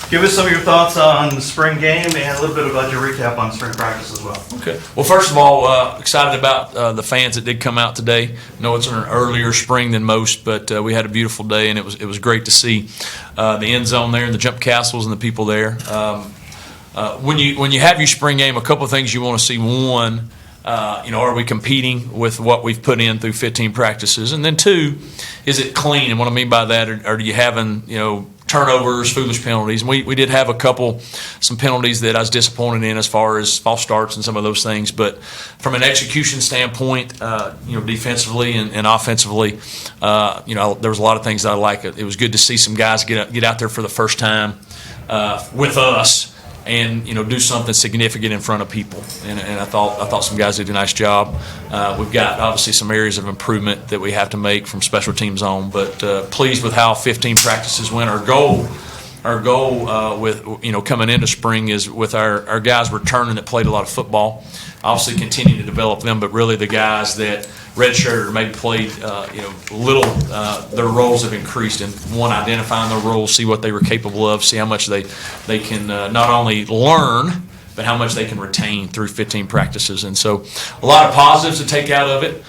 Give us some of your thoughts on the spring game and a little bit about your recap on spring practice as well. Okay. Well, first of all, excited about the fans that did come out today. I know it's an earlier spring than most, but we had a beautiful day, and it was great to see the end zone there and the jump castles and the people there. When you have your spring game, a couple of things you want to see. One, are we competing with what we've put in through 15 practices? And then two, is it clean? And what I mean by that, are you having, turnovers, foolish penalties? And we did have some penalties that I was disappointed in as far as false starts and some of those things. But from an execution standpoint, defensively and offensively, there was a lot of things that I like. It was good to see some guys get out there for the first time with us and do something significant in front of people. And I thought some guys did a nice job. We've got obviously some areas of improvement that we have to make from special teams on, but pleased with how 15 practices went. Our goal with coming into spring is with our guys returning that played a lot of football. Obviously continue to develop them, but really the guys that redshirted or maybe played their roles have increased, and one, identifying their roles, see what they were capable of, see how much they can not only learn but how much they can retain through 15 practices. And so a lot of positives to take out of it.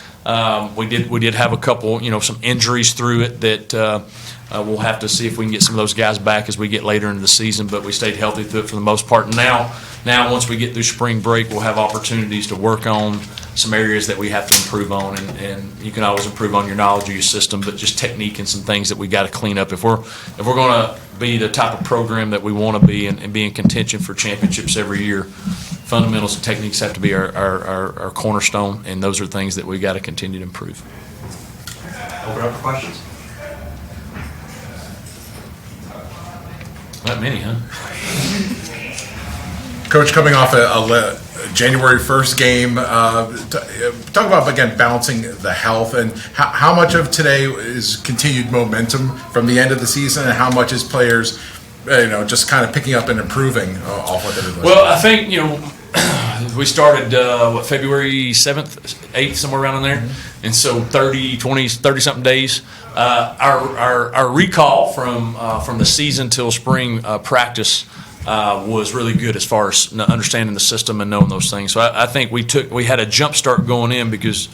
We did have a couple, some injuries through it that we'll have to see if we can get some of those guys back as we get later into the season, but we stayed healthy through it for the most part. And now once we get through spring break, we'll have opportunities to work on some areas that we have to improve on, and you can always improve on your knowledge of your system, but just technique and some things that we got to clean up. If we're going to be the type of program that we want to be and be in contention for championships every year, fundamentals and techniques have to be our cornerstone, and those are things that we got to continue to improve. Open up for questions. Not many, huh? Coach, coming off a January 1st game, talk about, again, balancing the health, and how much of today is continued momentum from the end of the season, and how much is players, just kind of picking up and improving off what they were doing? Well, I think, we started, February 7th, 8th, somewhere around in there, and so 30-something days. Our recall from the season till spring practice was really good as far as understanding the system and knowing those things. So I think we had a jump start going in because,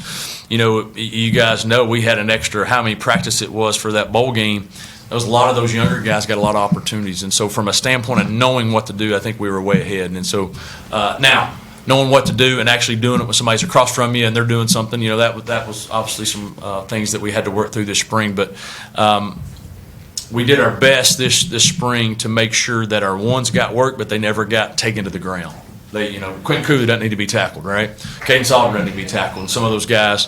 you guys know we had an extra how many practice it was for that bowl game. There was a lot of those younger guys got a lot of opportunities, and so from a standpoint of knowing what to do, I think we were way ahead. And so now, knowing what to do and actually doing it when somebody's across from you and they're doing something, that was obviously some things that we had to work through this spring. But we did our best this spring to make sure that our ones got work, but they never got taken to the ground. Quentin Cooley doesn't need to be tackled, right? Caden Salter doesn't need to be tackled. And some of those guys,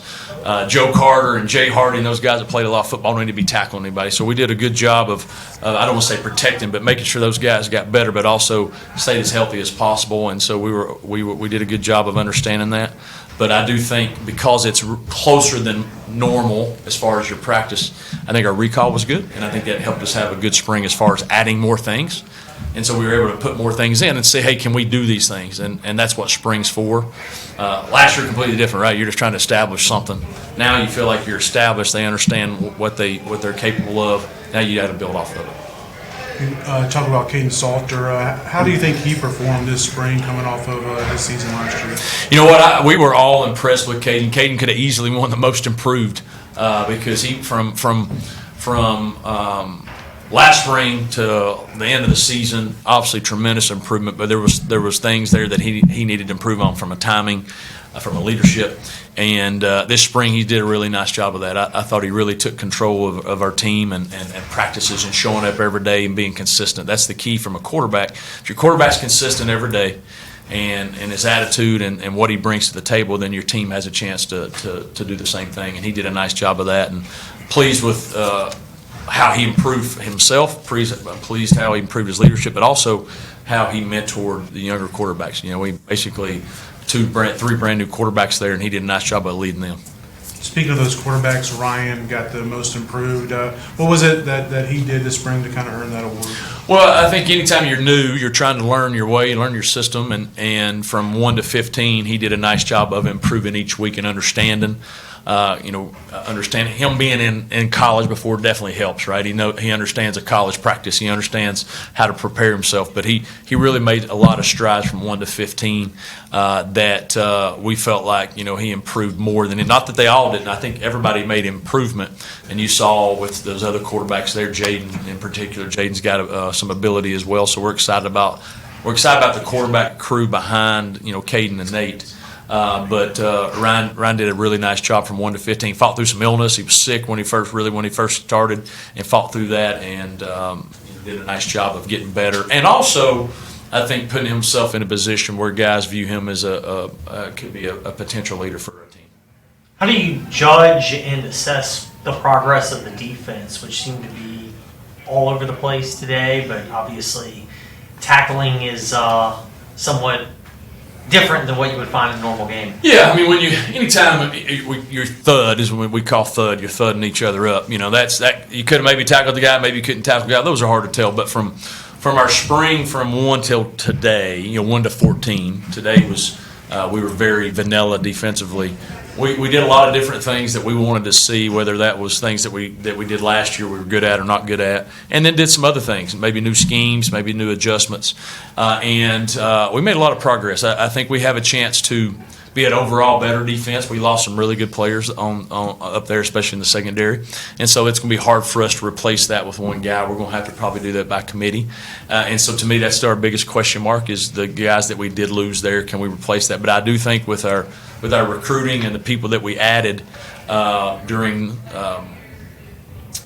Joe Carter and Jay Hardy and those guys that played a lot of football don't need to be tackling anybody. So we did a good job of, I don't want to say protecting, but making sure those guys got better, but also stayed as healthy as possible. And so we did a good job of understanding that. But I do think because it's closer than normal as far as your practice, I think our recall was good, and I think that helped us have a good spring as far as adding more things. And so we were able to put more things in and say, hey, can we do these things? And that's what spring's for. Last year, completely different, right? You're just trying to establish something. Now you feel like you're established. They understand what they're capable of. Now you got to build off of it. Talk about Caden Salter. How do you think he performed this spring coming off of his season last year? You know what? We were all impressed with Caden. Caden could have easily won the most improved because he from last spring to the end of the season, obviously tremendous improvement, but there was things there that he needed to improve on from a timing, from a leadership, and this spring he did a really nice job of that. I thought he really took control of our team and practices and showing up every day and being consistent. That's the key from a quarterback. If your quarterback's consistent every day and his attitude and what he brings to the table, then your team has a chance to do the same thing, and he did a nice job of that, and pleased with how he improved himself, pleased how he improved his leadership, but also how he mentored the younger quarterbacks. We basically three brand new quarterbacks there, and he did a nice job of leading them. Speaking of those quarterbacks, Ryan got the most improved. What was it that he did this spring to kind of earn that award? Well, I think anytime you're new, you're trying to learn your way, learn your system, and from 1 to 15, he did a nice job of improving each week and understanding. understand him being in college before definitely helps, right? He understands a college practice. He understands how to prepare himself. But he really made a lot of strides from 1 to 15 that we felt like, he improved more than it. Not that they all didn't. I think everybody made improvement. And you saw with those other quarterbacks there, Jaden in particular. Jaden's got some ability as well. So we're excited about the quarterback crew behind, Caden and Nate. But Ryan did a really nice job from 1 to 15. Fought through some illness. He was sick when he first started, and fought through that, and did a nice job of getting better. And also, I think putting himself in a position where guys view him as could be a potential leader for a team. How do you judge and assess the progress of the defense, which seemed to be all over the place today, but obviously tackling is somewhat different than what you would find in a normal game? Yeah, I mean, anytime your thud is when we call thud, you're thudding each other up. That you could have maybe tackled the guy, maybe you couldn't tackle the guy. Those are hard to tell. But from our spring, from 1 till today, 1 to 14, today was we were very vanilla defensively. We did a lot of different things that we wanted to see, whether that was things that we did last year we were good at or not good at, and then did some other things, maybe new schemes, maybe new adjustments, and we made a lot of progress. I think we have a chance to be an overall better defense. We lost some really good players on up there, especially in the secondary, and so it's going to be hard for us to replace that with one guy. We're going to have to probably do that by committee, and so to me that's our biggest question mark is the guys that we did lose there. Can we replace that? But I do think with our recruiting and the people that we added during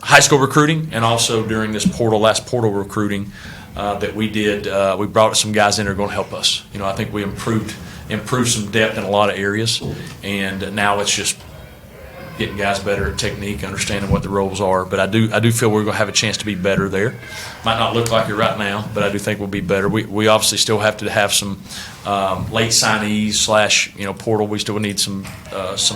high school recruiting and also during this last portal recruiting that we did, we brought some guys in that are going to help us. I think we improved some depth in a lot of areas, and now it's just getting guys better at technique, understanding what the roles are. But I do feel we're going to have a chance to be better there. Might not look like it right now, but I do think we'll be better. We obviously still have to have some late signees / portal. We still need some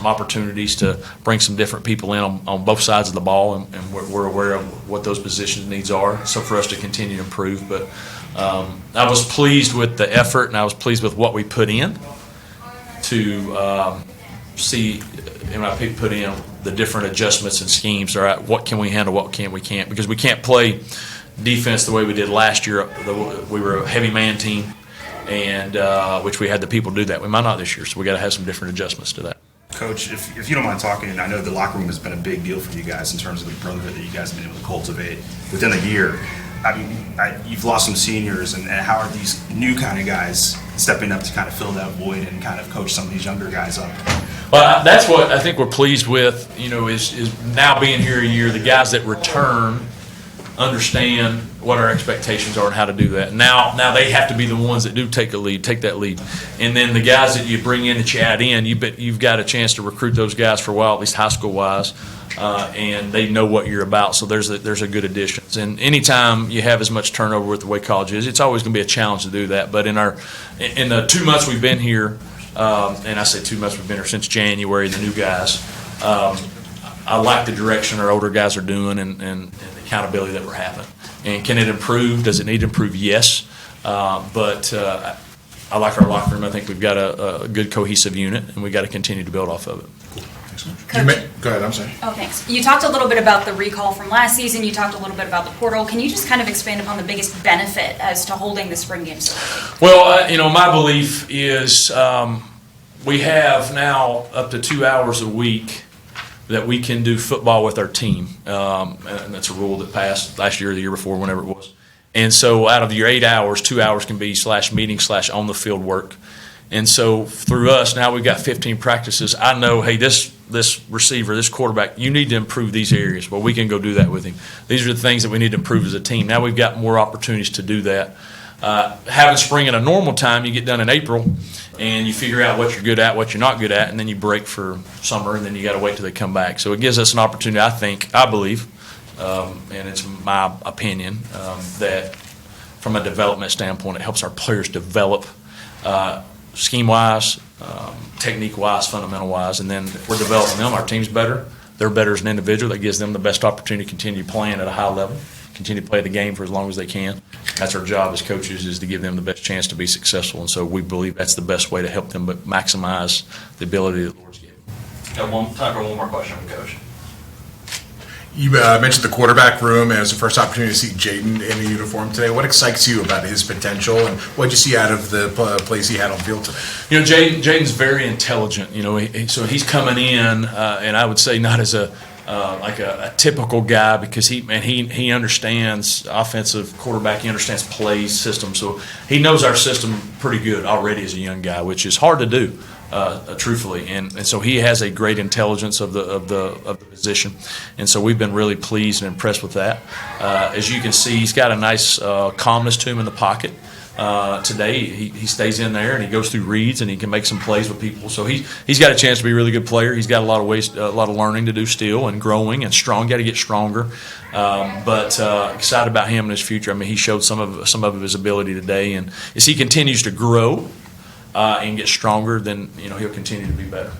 opportunities to bring some different people in on both sides of the ball, and we're aware of what those position needs are. So for us to continue to improve, but I was pleased with the effort, and I was pleased with what we put in to see. And I put in the different adjustments and schemes. All right, what can we handle? What we can't? Because we can't play defense the way we did last year. We were a heavy man team, and which we had the people do that. We might not this year, so we got to have some different adjustments to that. Coach, if you don't mind talking, I know the locker room has been a big deal for you guys in terms of the brotherhood that you guys have been able to cultivate within a year. I mean, you've lost some seniors, and how are these new kind of guys stepping up to kind of fill that void and kind of coach some of these younger guys up? Well, that's what I think we're pleased with, is now being here a year, the guys that return understand what our expectations are and how to do that. Now they have to be the ones that do take that lead. And then the guys that you bring in, that you add in, you've got a chance to recruit those guys for a while, at least high school wise, and they know what you're about. So there's a good addition. And anytime you have as much turnover with the way college is, it's always going to be a challenge to do that. But in the 2 months we've been here, and I say 2 months we've been here since January, the new guys, I like the direction our older guys are doing and the accountability that we're having. And can it improve? Does it need to improve? Yes. But I like our locker room. I think we've got a good cohesive unit, and we've got to continue to build off of it. Go ahead, I'm sorry. Oh, thanks. You talked a little bit about the recall from last season. You talked a little bit about the portal. Can you just kind of expand upon the biggest benefit as to holding the spring game so early? Well, my belief is we have now up to 2 hours a week that we can do football with our team. And that's a rule that passed last year or the year before, whenever it was. And so out of your 8 hours, 2 hours can be /meeting / on the field work. And so through us, now we've got 15 practices. I know, hey, this receiver, this quarterback, you need to improve these areas. Well, we can go do that with him. These are the things that we need to improve as a team. Now we've got more opportunities to do that. Having spring in a normal time, you get done in April, and you figure out what you're good at, what you're not good at, and then you break for summer, and then you got to wait till they come back. So it gives us an opportunity, I believe, and it's my opinion, that from a development standpoint, it helps our players develop scheme-wise, technique-wise, fundamental-wise, and then if we're developing them, our team's better. They're better as an individual. That gives them the best opportunity to continue playing at a high level, continue to play the game for as long as they can. That's our job as coaches, is to give them the best chance to be successful, and so we believe that's the best way to help them but maximize the ability that the Lord's given. Got time for one more question from Coach. You mentioned the quarterback room as the first opportunity to see Jaden in the uniform today. What excites you about his potential, and what did you see out of the plays he had on the field today? You know, Jaden's very intelligent. You know, so he's coming in, and I would say not as a like a typical guy, because he understands offensive quarterback. He understands plays, system. So he knows our system pretty good already as a young guy, which is hard to do. Truthfully, and so he has a great intelligence of the position, and so we've been really pleased and impressed with that. As you can see, he's got a nice calmness to him in the pocket. Today, he stays in there and he goes through reads and he can make some plays with people. So he's got a chance to be a really good player. He's got a lot of learning to do still, and growing and strong. Got to get stronger, but excited about him and his future. I mean, he showed some of his ability today, and as he continues to grow and get stronger, then he'll continue to be better.